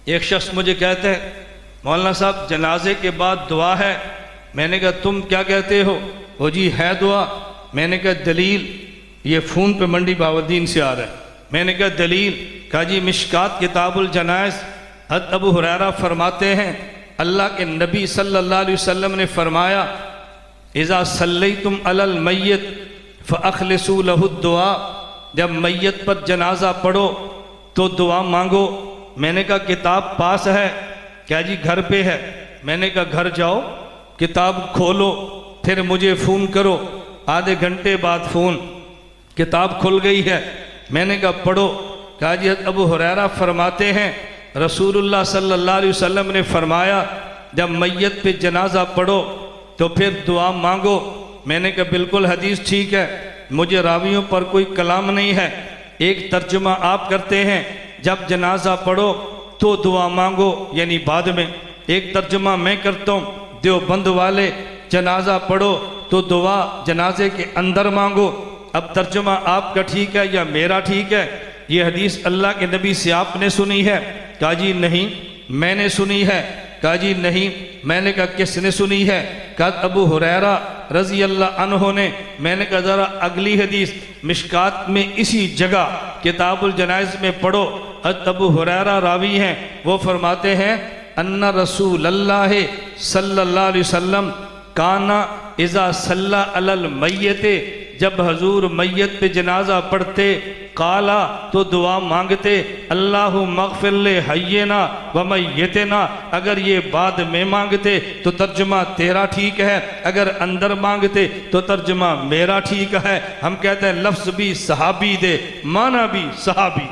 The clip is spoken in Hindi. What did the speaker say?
एक शख्स मुझे कहते हैं, मौलाना साहब जनाजे के बाद दुआ है। मैंने कहा तुम क्या कहते हो? वो जी है दुआ। मैंने कहा दलील? ये फ़ोन पे मंडी बावद्दीन से आ रहा है। मैंने कहा दलील? कहा जी मिशकात किताबुल जनाइज़ हज़रत अबू हुरैरा फरमाते हैं अल्लाह के नबी सल्लल्लाहु अलैहि वसल्लम ने फरमाया इज़ा सल्लैतुम अलल मय्यत फ़अख़लिसू लहु दुआ, जब मैयत पर जनाजा पढ़ो तो दुआ मांगो। मैंने कहा किताब पास है? क्या जी घर पे है। मैंने कहा घर जाओ, किताब खोलो, फिर मुझे फ़ोन करो। आधे घंटे बाद फ़ोन, किताब खुल गई है। मैंने कहा पढ़ो। कहा जी अबू हुरैरा फरमाते हैं रसूलुल्लाह सल्लल्लाहु अलैहि वसल्लम ने फरमाया जब मैयत पे जनाजा पढ़ो तो फिर दुआ मांगो। मैंने कहा बिल्कुल हदीस ठीक है, मुझे रावियों पर कोई कलाम नहीं है। एक तर्जुमा आप करते हैं जब जनाजा पढ़ो तो दुआ मांगो, यानी बाद में। एक तर्जुमा मैं करता हूँ, देवबंद वाले जनाजा पढ़ो तो दुआ जनाजे के अंदर मांगो। अब तर्जुमा आपका ठीक है या मेरा ठीक है? ये हदीस अल्लाह के नबी से आपने सुनी है? कहा जी नहीं मैंने सुनी है। कहा जी नहीं, मैंने कहा किसने सुनी है? कहा अबू हुरैरा रज़ी अल्लाह अन्हु ने। मैंने कहा ज़रा अगली हदीस मिशकात में इसी जगह किताबुल जनाइज़ में पढ़ो। हज़रत अबू हुरैरा रावी हैं, वो फरमाते हैं अन्ना रसूलल्लाह सल्लल्लाहु अलैहि वसल्लम काना इज़ा सल्ला अलल मय्यते, जब हजूर मैयत पे जनाजा पढ़ते काला तो दुआ मांगते अल्लाहु मग़फ़िर ले हय्यना व मय्यतना। अगर ये बाद में मांगते तो तर्जुमा तेरा ठीक है, अगर अंदर मांगते तो तर्जुमा मेरा ठीक है। हम कहते हैं लफ्ज़ भी सहाबी दे, माना भी सहाबी।